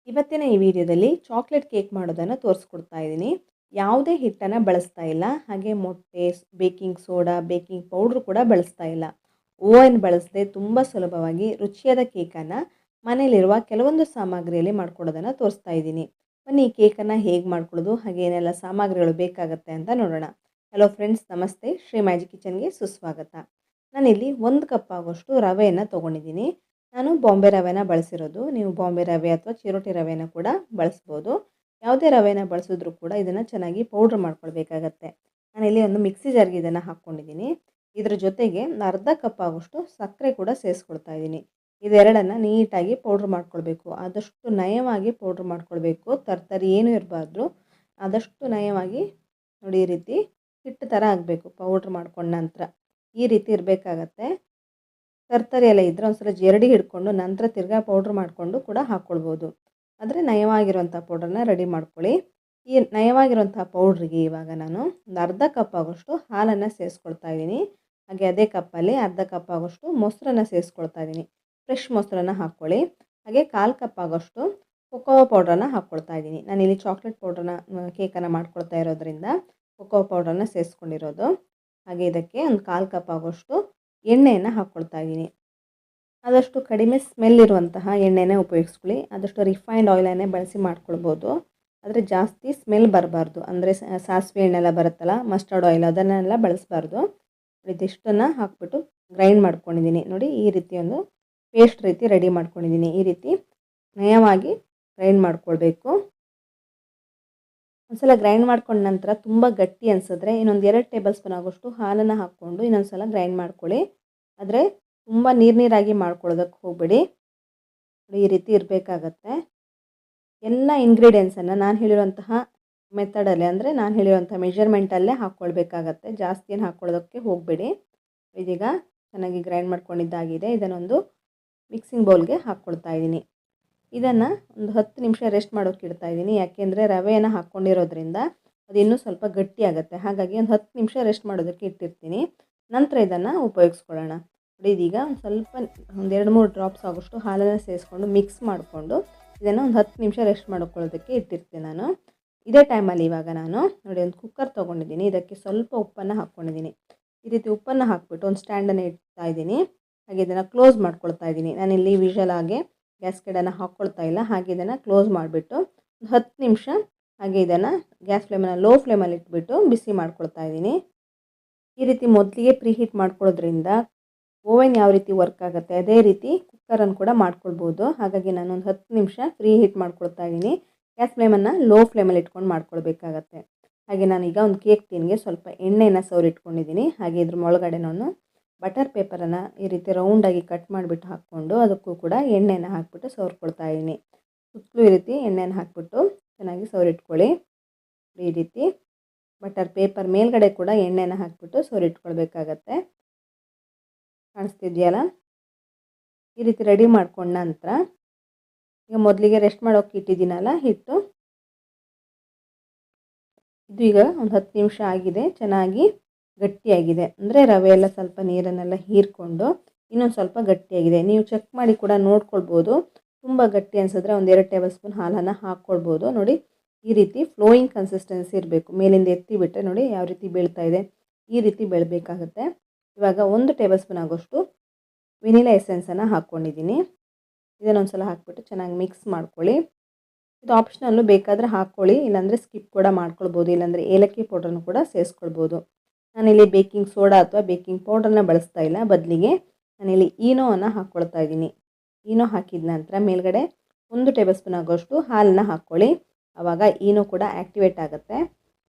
ಇವತ್ತಿನ ಈ ವಿಡಿಯೋದಲ್ಲಿ ಚಾಕ್ಲೇಟ್ ಕೇಕ್ ಮಾಡೋದನ್ನು ತೋರಿಸ್ಕೊಡ್ತಾ ಇದ್ದೀನಿ. ಯಾವುದೇ ಹಿಟ್ಟನ್ನು ಬಳಸ್ತಾ ಇಲ್ಲ, ಹಾಗೆ ಮೊಟ್ಟೆ, ಬೇಕಿಂಗ್ ಸೋಡಾ, ಬೇಕಿಂಗ್ ಪೌಡ್ರ್ ಕೂಡ ಬಳಸ್ತಾ ಇಲ್ಲ. ಓವನ್ ಬಳಸದೆ ತುಂಬ ಸುಲಭವಾಗಿ ರುಚಿಯಾದ ಕೇಕನ್ನು ಮನೆಯಲ್ಲಿರುವ ಕೆಲವೊಂದು ಸಾಮಗ್ರಿಯಲ್ಲಿ ಮಾಡ್ಕೊಡೋದನ್ನು ತೋರಿಸ್ತಾ ಇದ್ದೀನಿ. ಬನ್ನಿ ಈ ಕೇಕನ್ನು ಹೇಗೆ ಮಾಡ್ಕೊಳ್ಳೋದು, ಹಾಗೆ ಏನೆಲ್ಲ ಸಾಮಗ್ರಿಗಳು ಬೇಕಾಗುತ್ತೆ ಅಂತ ನೋಡೋಣ. ಹಲೋ ಫ್ರೆಂಡ್ಸ್, ನಮಸ್ತೆ. ಶ್ರೀ ಮ್ಯಾಜಿಕ್ ಕಿಚನ್ಗೆ ಸುಸ್ವಾಗತ. ನಾನಿಲ್ಲಿ 1 ಕಪ್ ಆಗೋಷ್ಟು ರವೆಯನ್ನು ತೊಗೊಂಡಿದ್ದೀನಿ. ನಾನು ಬಾಂಬೆ ರವೆನ ಬಳಸಿರೋದು. ನೀವು ಬಾಂಬೆ ರವೆ ಅಥವಾ ಚಿರೋಟಿ ರವೆನ ಕೂಡ ಬಳಸ್ಬೋದು. ಯಾವುದೇ ರವೆನ ಬಳಸಿದ್ರೂ ಕೂಡ ಇದನ್ನು ಚೆನ್ನಾಗಿ ಪೌಡ್ರ್ ಮಾಡ್ಕೊಳ್ಬೇಕಾಗತ್ತೆ. ನಾನಿಲ್ಲಿ ಒಂದು ಮಿಕ್ಸಿ ಜಾರ್ಗೆ ಇದನ್ನು ಹಾಕ್ಕೊಂಡಿದ್ದೀನಿ. ಇದ್ರ ಜೊತೆಗೆ ಒಂದು ಅರ್ಧ ಕಪ್ ಆಗೋಷ್ಟು ಸಕ್ಕರೆ ಕೂಡ ಸೇರಿಸ್ಕೊಳ್ತಾ ಇದ್ದೀನಿ. ಇದೆರಡನ್ನು ನೀಟಾಗಿ ಪೌಡ್ರ್ ಮಾಡ್ಕೊಳ್ಬೇಕು. ಆದಷ್ಟು ನಯವಾಗಿ ಪೌಡ್ರ್ ಮಾಡ್ಕೊಳ್ಬೇಕು. ತರ್ತರಿ ಏನೂ ಇರಬಾರ್ದು. ಆದಷ್ಟು ನಯವಾಗಿ ನೋಡಿ, ಈ ರೀತಿ ಹಿಟ್ಟು ಥರ ಆಗಬೇಕು ಪೌಡ್ರ್ ಮಾಡ್ಕೊಂಡ ನಂತರ. ಈ ರೀತಿ ಇರಬೇಕಾಗತ್ತೆ. ತರ್ತರಿ ಎಲ್ಲ ಇದ್ದರೆ ಒಂದ್ಸಲ ಜರಡಿ ಹಿಡ್ಕೊಂಡು ನಂತರ ತಿರ್ಗಾ ಪೌಡ್ರ್ ಮಾಡಿಕೊಂಡು ಕೂಡ ಹಾಕ್ಕೊಳ್ಬೋದು. ಆದರೆ ನಯವಾಗಿರುವಂಥ ಪೌಡ್ರನ್ನ ರೆಡಿ ಮಾಡ್ಕೊಳ್ಳಿ. ಈ ನಯವಾಗಿರುವಂಥ ಪೌಡ್ರಿಗೆ ಇವಾಗ ನಾನು ಒಂದು ಅರ್ಧ ಕಪ್ ಆಗೋಷ್ಟು ಹಾಲನ್ನು ಸೇರಿಸ್ಕೊಳ್ತಾ ಇದ್ದೀನಿ. ಹಾಗೆ ಅದೇ ಕಪ್ಪಲ್ಲಿ ಅರ್ಧ ಕಪ್ ಆಗೋಷ್ಟು ಮೊಸರನ್ನು ಸೇರಿಸ್ಕೊಳ್ತಾ ಇದ್ದೀನಿ. ಫ್ರೆಶ್ ಮೊಸರನ್ನು ಹಾಕ್ಕೊಳ್ಳಿ. ಹಾಗೆ 1/4 ಕಪ್ ಆಗೋಷ್ಟು ಕೊಕೊವಾ ಪೌಡ್ರನ್ನು ಹಾಕ್ಕೊಳ್ತಾ ಇದ್ದೀನಿ. ನಾನಿಲ್ಲಿ ಚಾಕ್ಲೇಟ್ ಪೌಡ್ರನ್ನ ಕೇಕನ್ನು ಮಾಡ್ಕೊಳ್ತಾ ಇರೋದ್ರಿಂದ ಕೊಕೊವಾ ಪೌಡ್ರನ್ನ ಸೇರಿಸ್ಕೊಂಡಿರೋದು. ಹಾಗೆ ಇದಕ್ಕೆ ಒಂದು 1/4 ಕಪ್ ಆಗೋಷ್ಟು ಎಣ್ಣೆಯನ್ನು ಹಾಕ್ಕೊಳ್ತಾ ಇದ್ದೀನಿ. ಆದಷ್ಟು ಕಡಿಮೆ ಸ್ಮೆಲ್ ಇರುವಂತಹ ಎಣ್ಣೆನೇ ಉಪಯೋಗಿಸ್ಕೊಳ್ಳಿ. ಆದಷ್ಟು ರಿಫೈನ್ಡ್ ಆಯಿಲನ್ನೇ ಬಳಸಿ ಮಾಡ್ಕೊಳ್ಬೋದು. ಆದರೆ ಜಾಸ್ತಿ ಸ್ಮೆಲ್ ಬರಬಾರ್ದು. ಅಂದರೆ ಸಾಸಿವೆ ಎಣ್ಣೆಲ್ಲ ಬರುತ್ತಲ್ಲ, ಮಸ್ಟರ್ಡ್ ಆಯಿಲ್, ಅದನ್ನೆಲ್ಲ ಬಳಸಬಾರ್ದು. ಇದಿಷ್ಟನ್ನು ಹಾಕ್ಬಿಟ್ಟು ಗ್ರೈಂಡ್ ಮಾಡ್ಕೊಂಡಿದ್ದೀನಿ. ನೋಡಿ, ಈ ರೀತಿ ಒಂದು ಪೇಸ್ಟ್ ರೀತಿ ರೆಡಿ ಮಾಡ್ಕೊಂಡಿದ್ದೀನಿ. ಈ ರೀತಿ ನಯವಾಗಿ ಗ್ರೈಂಡ್ ಮಾಡ್ಕೊಳ್ಬೇಕು. ಒಂದ್ಸಲ ಗ್ರೈಂಡ್ ಮಾಡ್ಕೊಂಡ ನಂತರ ತುಂಬ ಗಟ್ಟಿ ಅನಿಸಿದ್ರೆ ಇನ್ನೊಂದು 2 ಟೇಬಲ್ ಸ್ಪೂನ್ ಆಗೋಷ್ಟು ಹಾಲನ್ನು ಹಾಕ್ಕೊಂಡು ಇನ್ನೊಂದು ಸಲ ಗ್ರೈಂಡ್ ಮಾಡ್ಕೊಳ್ಳಿ. ಆದರೆ ತುಂಬ ನೀರಾಗಿ ಮಾಡ್ಕೊಳ್ಳೋದಕ್ಕೆ ಹೋಗಬೇಡಿ. ಈ ರೀತಿ ಇರಬೇಕಾಗತ್ತೆ. ಎಲ್ಲ ಇಂಗ್ರೀಡಿಯೆಂಟ್ಸನ್ನು ನಾನು ಹೇಳಿರುವಂತಹ ಮೆಥಡಲ್ಲಿ, ಅಂದರೆ ನಾನು ಹೇಳಿರುವಂಥ ಮೆಜರ್ಮೆಂಟಲ್ಲೇ ಹಾಕ್ಕೊಳ್ಬೇಕಾಗತ್ತೆ. ಜಾಸ್ತಿ ಏನು ಹಾಕ್ಕೊಳ್ಳೋದಕ್ಕೆ ಹೋಗಬೇಡಿ. ಇದೀಗ ಚೆನ್ನಾಗಿ ಗ್ರೈಂಡ್ ಮಾಡ್ಕೊಂಡಿದ್ದಾಗಿದೆ. ಇದನ್ನೊಂದು ಮಿಕ್ಸಿಂಗ್ ಬೌಲ್ಗೆ ಹಾಕ್ಕೊಳ್ತಾ ಇದ್ದೀನಿ. ಇದನ್ನು ಒಂದು 10 ನಿಮಿಷ ರೆಸ್ಟ್ ಮಾಡೋಕ್ಕೆ ಇಡ್ತಾ ಇದ್ದೀನಿ. ಯಾಕೆಂದರೆ ರವೆಯನ್ನು ಹಾಕ್ಕೊಂಡಿರೋದ್ರಿಂದ ಅದು ಇನ್ನೂ ಸ್ವಲ್ಪ ಗಟ್ಟಿ ಆಗುತ್ತೆ. ಹಾಗಾಗಿ ಒಂದು 10 ನಿಮಿಷ ರೆಸ್ಟ್ ಮಾಡೋದಕ್ಕೆ ಇಟ್ಟಿರ್ತೀನಿ. ನಂತರ ಇದನ್ನು ಉಪಯೋಗಿಸ್ಕೊಳ್ಳೋಣ. ನೋಡಿ, ಇದೀಗ ಒಂದು ಸ್ವಲ್ಪ ಒಂದು 2-3 ಡ್ರಾಪ್ಸ್ ಆಗೋಷ್ಟು ಹಾಲನ್ನು ಸೇರಿಸ್ಕೊಂಡು ಮಿಕ್ಸ್ ಮಾಡಿಕೊಂಡು ಇದನ್ನು ಒಂದು 10 ನಿಮಿಷ ರೆಸ್ಟ್ ಮಾಡ್ಕೊಳ್ಳೋದಕ್ಕೆ ಇಟ್ಟಿರ್ತೀನಿ ನಾನು. ಇದೇ ಟೈಮಲ್ಲಿ ಇವಾಗ ನಾನು ನೋಡಿ ಒಂದು ಕುಕ್ಕರ್ ತೊಗೊಂಡಿದ್ದೀನಿ. ಇದಕ್ಕೆ ಸ್ವಲ್ಪ ಉಪ್ಪನ್ನು ಹಾಕ್ಕೊಂಡಿದ್ದೀನಿ. ಈ ರೀತಿ ಉಪ್ಪನ್ನು ಹಾಕ್ಬಿಟ್ಟು ಒಂದು ಸ್ಟ್ಯಾಂಡನ್ನು ಇಡ್ತಾ ಇದ್ದೀನಿ. ಹಾಗೆ ಇದನ್ನು ಕ್ಲೋಸ್ ಮಾಡ್ಕೊಳ್ತಾ ಇದ್ದೀನಿ. ನಾನಿಲ್ಲಿ ವಿಷಲ್ ಆಗಿ ಗ್ಯಾಸ್ಕೆಟನ್ನು ಹಾಕ್ಕೊಳ್ತಾ ಇಲ್ಲ. ಹಾಗೆ ಇದನ್ನು ಕ್ಲೋಸ್ ಮಾಡಿಬಿಟ್ಟು ಒಂದು 10 ನಿಮಿಷ ಹಾಗೆ ಇದನ್ನು ಗ್ಯಾಸ್ ಫ್ಲೇಮನ್ನು ಲೋ ಫ್ಲೇಮಲ್ಲಿ ಇಟ್ಬಿಟ್ಟು ಬಿಸಿ ಮಾಡ್ಕೊಳ್ತಾ ಇದ್ದೀನಿ. ಈ ರೀತಿ ಮೊದಲಿಗೆ ಪ್ರೀ ಹೀಟ್ ಮಾಡ್ಕೊಳ್ಳೋದ್ರಿಂದ ಓವೆನ್ ಯಾವ ರೀತಿ ವರ್ಕ್ ಆಗುತ್ತೆ ಅದೇ ರೀತಿ ಕುಕ್ಕರನ್ನು ಕೂಡ ಮಾಡ್ಕೊಳ್ಬೋದು. ಹಾಗಾಗಿ ನಾನು ಒಂದು 10 ನಿಮಿಷ ಪ್ರೀ ಹೀಟ್ ಮಾಡ್ಕೊಳ್ತಾ ಇದ್ದೀನಿ. ಗ್ಯಾಸ್ ಫ್ಲೇಮನ್ನು ಲೋ ಫ್ಲೇಮಲ್ಲಿ ಇಟ್ಕೊಂಡು ಮಾಡ್ಕೊಳ್ಬೇಕಾಗತ್ತೆ. ಹಾಗೆ ನಾನೀಗ ಒಂದು ಕೇಕ್ ಟಿನ್ಗೆ ಸ್ವಲ್ಪ ಎಣ್ಣೆಯನ್ನು ಸವರಿಟ್ಕೊಂಡಿದ್ದೀನಿ. ಹಾಗೆ ಇದ್ರ ಒಳಗಡೆ ನಾನು ಬಟರ್ ಪೇಪರನ್ನು ಈ ರೀತಿ ರೌಂಡಾಗಿ ಕಟ್ ಮಾಡಿಬಿಟ್ಟು ಹಾಕ್ಕೊಂಡು ಅದಕ್ಕೂ ಕೂಡ ಎಣ್ಣೆನ ಹಾಕ್ಬಿಟ್ಟು ಸವರ್ಕೊಳ್ತಾ ಇದ್ದೀನಿ. ಸುತ್ತಲೂ ಈ ರೀತಿ ಎಣ್ಣೆನ ಹಾಕ್ಬಿಟ್ಟು ಚೆನ್ನಾಗಿ ಸವರಿಟ್ಕೊಳ್ಳಿ. ಈ ರೀತಿ ಬಟರ್ ಪೇಪರ್ ಮೇಲ್ಗಡೆ ಕೂಡ ಎಣ್ಣೆನ ಹಾಕ್ಬಿಟ್ಟು ಸವರಿಟ್ಕೊಳ್ಬೇಕಾಗತ್ತೆ. ಕಾಣಿಸ್ತಿದೆಯಲ್ಲ, ಈ ರೀತಿ ರೆಡಿ ಮಾಡ್ಕೊಂಡ ನಂತರ ಈಗ ಮೊದಲಿಗೆ ರೆಸ್ಟ್ ಮಾಡೋಕ್ಕೆ ಇಟ್ಟಿದ್ದೀನಲ್ಲ ಹಿಟ್ಟು, ಇದು ಈಗ ಒಂದು 10 ನಿಮಿಷ ಆಗಿದೆ. ಚೆನ್ನಾಗಿ ಗಟ್ಟಿಯಾಗಿದೆ. ಅಂದರೆ ರವೆ ಎಲ್ಲ ಸ್ವಲ್ಪ ನೀರನ್ನೆಲ್ಲ ಹೀರ್ಕೊಂಡು ಇನ್ನೊಂದು ಸ್ವಲ್ಪ ಗಟ್ಟಿಯಾಗಿದೆ. ನೀವು ಚೆಕ್ ಮಾಡಿ ಕೂಡ ನೋಡ್ಕೊಳ್ಬೋದು. ತುಂಬ ಗಟ್ಟಿ ಅನಿಸಿದ್ರೆ ಒಂದು 2 ಟೇಬಲ್ ಸ್ಪೂನ್ ಹಾಲನ್ನು ಹಾಕ್ಕೊಳ್ಬೋದು. ನೋಡಿ, ಈ ರೀತಿ ಫ್ಲೋಯಿಂಗ್ ಕನ್ಸಿಸ್ಟೆನ್ಸಿ ಇರಬೇಕು. ಮೇಲಿಂದ ಎತ್ತಿ ಬಿಟ್ಟರೆ ನೋಡಿ ಯಾವ ರೀತಿ ಬೀಳ್ತಾ ಇದೆ, ಈ ರೀತಿ ಬೆಳಬೇಕಾಗುತ್ತೆ. ಇವಾಗ 1 ಟೇಬಲ್ ಸ್ಪೂನ್ ಆಗೋಷ್ಟು ವೆನಿಲಾ ಎಸೆನ್ಸನ್ನು ಹಾಕ್ಕೊಂಡಿದ್ದೀನಿ. ಇದನ್ನೊಂದು ಸಲ ಹಾಕ್ಬಿಟ್ಟು ಚೆನ್ನಾಗಿ ಮಿಕ್ಸ್ ಮಾಡ್ಕೊಳ್ಳಿ. ಇದು ಆಪ್ಷನಲ್ಲು, ಬೇಕಾದರೆ ಹಾಕ್ಕೊಳ್ಳಿ, ಇಲ್ಲಾಂದರೆ ಸ್ಕಿಪ್ ಕೂಡ ಮಾಡ್ಕೊಳ್ಬೋದು. ಇಲ್ಲಾಂದರೆ ಏಲಕ್ಕಿ ಪೌಡ್ರನ್ನು ಕೂಡ ಸೇರಿಸ್ಕೊಳ್ಬೋದು. ನಾನಿಲ್ಲಿ ಬೇಕಿಂಗ್ ಸೋಡಾ ಅಥವಾ ಬೇಕಿಂಗ್ ಪೌಡ್ರನ್ನ ಬಳಸ್ತಾ ಇಲ್ಲ. ಬದಲಿಗೆ ನಾನಿಲ್ಲಿ ಈನೋವನ್ನು ಹಾಕ್ಕೊಳ್ತಾ ಇದ್ದೀನಿ. ಈನೋ ಹಾಕಿದ ನಂತರ ಮೇಲ್ಗಡೆ 1 ಟೇಬಲ್ ಸ್ಪೂನ್ ಆಗೋಷ್ಟು ಹಾಲನ್ನು ಹಾಕ್ಕೊಳ್ಳಿ. ಆವಾಗ ಈನೋ ಕೂಡ ಆ್ಯಕ್ಟಿವೇಟ್ ಆಗುತ್ತೆ.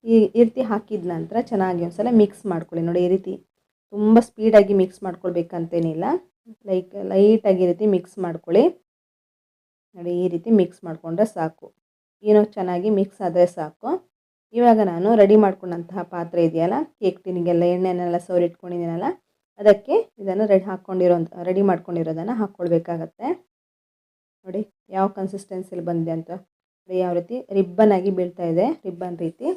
ಈ ರೀತಿ ಹಾಕಿದ ನಂತರ ಚೆನ್ನಾಗಿ ಒಂದು ಸಲ ಮಿಕ್ಸ್ ಮಾಡ್ಕೊಳ್ಳಿ. ನೋಡಿ, ಈ ರೀತಿ ತುಂಬ ಸ್ಪೀಡಾಗಿ ಮಿಕ್ಸ್ ಮಾಡ್ಕೊಳ್ಬೇಕಂತೇನಿಲ್ಲ. ಲೈಟಾಗಿ ಈ ರೀತಿ ಮಿಕ್ಸ್ ಮಾಡ್ಕೊಳ್ಳಿ. ನೋಡಿ, ಈ ರೀತಿ ಮಿಕ್ಸ್ ಮಾಡಿಕೊಂಡ್ರೆ ಸಾಕು. ಏನೋ ಚೆನ್ನಾಗಿ ಮಿಕ್ಸ್ ಆದರೆ ಸಾಕು. ಇವಾಗ ನಾನು ರೆಡಿ ಮಾಡ್ಕೊಂಡಂತಹ ಪಾತ್ರೆ ಇದೆಯಲ್ಲ, ಕೇಕ್ ಟಿನ್ನಿಗೆಲ್ಲ ಎಣ್ಣೆನೆಲ್ಲ ಸವರಿಟ್ಕೊಂಡಿದ್ದೀನಲ್ಲ, ಅದಕ್ಕೆ ಇದನ್ನು ರೆಡಿ ಮಾಡ್ಕೊಂಡಿರೋದನ್ನು ಹಾಕ್ಕೊಳ್ಬೇಕಾಗತ್ತೆ. ನೋಡಿ ಯಾವ ಕನ್ಸಿಸ್ಟೆನ್ಸಿಲಿ ಬಂದಿದೆ ಅಂತ. ನೋಡಿ ಯಾವ ರೀತಿ ರಿಬ್ಬನ್ ಆಗಿ ಬೀಳ್ತಾ ಇದೆ, ರಿಬ್ಬನ್ ರೀತಿ.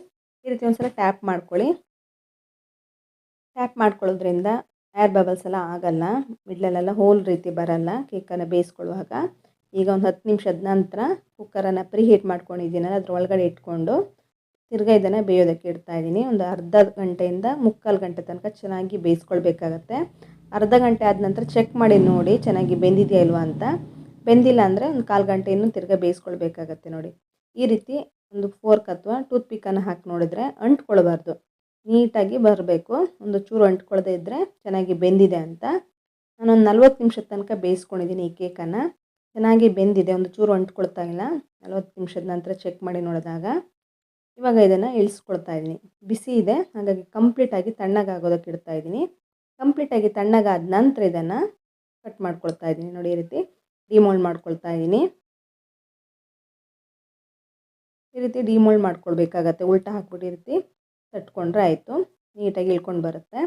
ಈ ರೀತಿ ಒಂದು ಸಲ ಟ್ಯಾಪ್ ಮಾಡ್ಕೊಳ್ಳಿ. ಟ್ಯಾಪ್ ಮಾಡ್ಕೊಳ್ಳೋದ್ರಿಂದ ಏರ್ ಬಬಲ್ಸ್ ಎಲ್ಲ ಆಗಲ್ಲ, ಮಿಡ್ಲಲ್ಲೆಲ್ಲ ಹೋಲ್ ರೀತಿ ಬರಲ್ಲ ಕೇಕನ್ನು ಬೇಯಿಸ್ಕೊಳ್ಳುವಾಗ. ಈಗ ಒಂದು 10 ನಿಮಿಷದ ನಂತರ ಕುಕ್ಕರನ್ನು ಪ್ರೀ ಹೀಟ್ ಮಾಡ್ಕೊಂಡಿದ್ದೀನಲ್ಲ ಅದ್ರ ಒಳಗಡೆ ಇಟ್ಕೊಂಡು ತಿರ್ಗಾ ಇದನ್ನು ಬೇಯೋದಕ್ಕೆ ಇಡ್ತಾಯಿದ್ದೀನಿ. ಒಂದು ಅರ್ಧ ಗಂಟೆಯಿಂದ ಮುಕ್ಕಾಲು ಗಂಟೆ ತನಕ ಚೆನ್ನಾಗಿ ಬೇಯಿಸ್ಕೊಳ್ಬೇಕಾಗತ್ತೆ. ಅರ್ಧ ಗಂಟೆ ಆದ ನಂತರ ಚೆಕ್ ಮಾಡಿ ನೋಡಿ ಚೆನ್ನಾಗಿ ಬೆಂದಿದೆಯಾ ಇಲ್ವಾ ಅಂತ. ಬೆಂದಿಲ್ಲ ಅಂದರೆ ಒಂದು ಕಾಲು ಗಂಟೆ ಇನ್ನೂ ತಿರ್ಗಾ ಬೇಯಿಸ್ಕೊಳ್ಬೇಕಾಗತ್ತೆ ನೋಡಿ. ಈ ರೀತಿ ಒಂದು ಫೋರ್ಕ್ ಅಥವಾ ಟೂತ್ ಪಿಕ್ಕನ್ನು ಹಾಕಿ ನೋಡಿದ್ರೆ ಅಂಟ್ಕೊಳ್ಬಾರ್ದು, ನೀಟಾಗಿ ಬರಬೇಕು. ಒಂದು ಚೂರು ಅಂಟ್ಕೊಳ್ಳದೆ ಇದ್ದರೆ ಚೆನ್ನಾಗಿ ಬೆಂದಿದೆ ಅಂತ. ನಾನೊಂದು 40 ನಿಮಿಷದ ತನಕ ಬೇಯಿಸ್ಕೊಂಡಿದ್ದೀನಿ ಈ ಕೇಕನ್ನು. ಚೆನ್ನಾಗಿ ಬೆಂದಿದೆ, ಒಂದು ಚೂರು ಅಂಟ್ಕೊಳ್ತಾ ಇಲ್ಲ. 40 ನಿಮಿಷದ ನಂತರ ಚೆಕ್ ಮಾಡಿ ನೋಡಿದಾಗ ಇವಾಗ ಇದನ್ನು ಇಳಿಸ್ಕೊಳ್ತಾ ಇದ್ದೀನಿ. ಬಿಸಿ ಇದೆ, ಹಾಗಾಗಿ ಕಂಪ್ಲೀಟಾಗಿ ತಣ್ಣಗಾಗೋದಕ್ಕೆ ಇಡ್ತಾ ಇದ್ದೀನಿ. ಕಂಪ್ಲೀಟಾಗಿ ತಣ್ಣಗಾದ ನಂತರ ಇದನ್ನು ಕಟ್ ಮಾಡ್ಕೊಳ್ತಾ ಇದ್ದೀನಿ ನೋಡಿ. ಈ ರೀತಿ ಡಿಮೋಲ್ಡ್ ಮಾಡ್ಕೊಳ್ತಾ ಇದ್ದೀನಿ. ಈ ರೀತಿ ಡಿಮೋಲ್ಡ್ ಮಾಡ್ಕೊಳ್ಬೇಕಾಗತ್ತೆ. ಉಲ್ಟಾ ಹಾಕ್ಬಿಟ್ಟು ಈ ರೀತಿ ತಟ್ಕೊಂಡ್ರೆ ಆಯಿತು, ನೀಟಾಗಿ ಇಳ್ಕೊಂಡು ಬರುತ್ತೆ.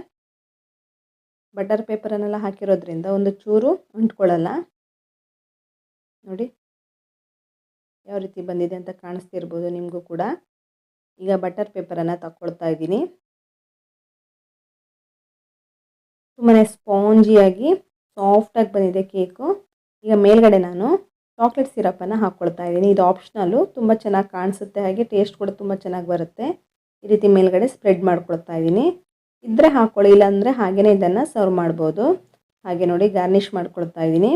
ಬಟರ್ ಪೇಪರನ್ನೆಲ್ಲ ಹಾಕಿರೋದ್ರಿಂದ ಒಂದು ಚೂರು ಅಂಟ್ಕೊಳ್ಳಲ್ಲ ನೋಡಿ. ಯಾವ ರೀತಿ ಬಂದಿದೆ ಅಂತ ಕಾಣಿಸ್ತಿರ್ಬೋದು ನಿಮಗೂ ಕೂಡ. ಈಗ ಬಟರ್ ಪೇಪರನ್ನು ತಗೊಳ್ತಾ ಇದ್ದೀನಿ. ತುಂಬಾ ಸ್ಪಾಂಜಿಯಾಗಿ ಸಾಫ್ಟಾಗಿ ಬಂದಿದೆ ಕೇಕು. ಈಗ ಮೇಲ್ಗಡೆ ನಾನು ಚಾಕ್ಲೇಟ್ ಸಿರಪನ್ನು ಹಾಕ್ಕೊಳ್ತಾ ಇದ್ದೀನಿ. ಇದು ಆಪ್ಷನಲ್ಲು, ತುಂಬ ಚೆನ್ನಾಗಿ ಕಾಣಿಸುತ್ತೆ, ಹಾಗೆ ಟೇಸ್ಟ್ ಕೂಡ ತುಂಬ ಚೆನ್ನಾಗಿ ಬರುತ್ತೆ. ಈ ರೀತಿ ಮೇಲ್ಗಡೆ ಸ್ಪ್ರೆಡ್ ಮಾಡ್ಕೊಳ್ತಾ ಇದ್ದೀನಿ. ಇದ್ದರೆ ಹಾಕ್ಕೊಳ್ಳಿ, ಇಲ್ಲಾಂದರೆ ಹಾಗೆಯೇ ಇದನ್ನು ಸರ್ವ್ ಮಾಡ್ಬೋದು. ಹಾಗೆ ನೋಡಿ ಗಾರ್ನಿಷ್ ಮಾಡ್ಕೊಳ್ತಾ ಇದ್ದೀನಿ.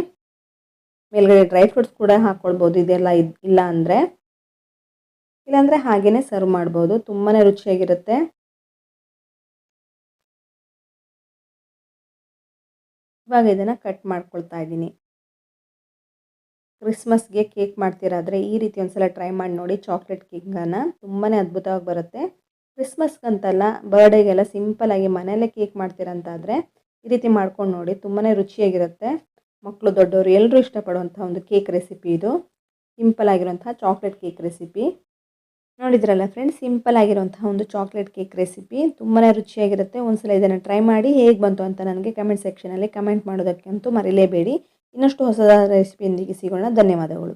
ಮೇಲ್ಗಡೆ ಡ್ರೈ ಫ್ರೂಟ್ಸ್ ಕೂಡ ಹಾಕ್ಕೊಳ್ಬೋದು ಇದೆಲ್ಲ ಇಲ್ಲ ಅಂದರೆ, ಇಲ್ಲಾಂದರೆ ಹಾಗೆಯೇ ಸರ್ವ್ ಮಾಡ್ಬೋದು. ತುಂಬಾ ರುಚಿಯಾಗಿರುತ್ತೆ. ಇವಾಗ ಇದನ್ನು ಕಟ್ ಮಾಡ್ಕೊಳ್ತಾ ಇದ್ದೀನಿ. ಕ್ರಿಸ್ಮಸ್ಗೆ ಕೇಕ್ ಮಾಡ್ತಿರಾದರೆ ಈ ರೀತಿ ಒಂದು ಸಲ ಟ್ರೈ ಮಾಡಿ ನೋಡಿ. ಚಾಕ್ಲೇಟ್ ಕೇಕನ್ನು ತುಂಬಾ ಅದ್ಭುತವಾಗಿ ಬರುತ್ತೆ. ಕ್ರಿಸ್ಮಸ್ಗಂತಲ್ಲ, ಬರ್ಡೇಗೆಲ್ಲ ಸಿಂಪಲಾಗಿ ಮನೆಯಲ್ಲೇ ಕೇಕ್ ಮಾಡ್ತೀರಂತಾದರೆ ಈ ರೀತಿ ಮಾಡ್ಕೊಂಡು ನೋಡಿ, ತುಂಬಾ ರುಚಿಯಾಗಿರುತ್ತೆ. ಮಕ್ಕಳು ದೊಡ್ಡವರು ಎಲ್ಲರೂ ಇಷ್ಟಪಡುವಂಥ ಒಂದು ಕೇಕ್ ರೆಸಿಪಿ ಇದು. ಸಿಂಪಲ್ ಆಗಿರುವಂತಹ ಚಾಕ್ಲೇಟ್ ಕೇಕ್ ರೆಸಿಪಿ ನೋಡಿದ್ರಲ್ಲ ಫ್ರೆಂಡ್ಸ್. ಸಿಂಪಲ್ ಆಗಿರುವಂತಹ ಒಂದು ಚಾಕ್ಲೇಟ್ ಕೇಕ್ ರೆಸಿಪಿ ತುಂಬಾ ರುಚಿಯಾಗಿರುತ್ತೆ. ಒಂದ್ಸಲ ಇದನ್ನು ಟ್ರೈ ಮಾಡಿ ಹೇಗೆ ಬಂತು ಅಂತ ನನಗೆ ಕಮೆಂಟ್ ಸೆಕ್ಷನಲ್ಲಿ ಕಮೆಂಟ್ ಮಾಡೋದಕ್ಕಂತೂ ಮರಿಲೇಬೇಡಿ. ಇನ್ನಷ್ಟು ಹೊಸದಾದ ರೆಸಿಪಿಯೊಂದಿಗೆ ಸಿಗೋಣ. ಧನ್ಯವಾದಗಳು.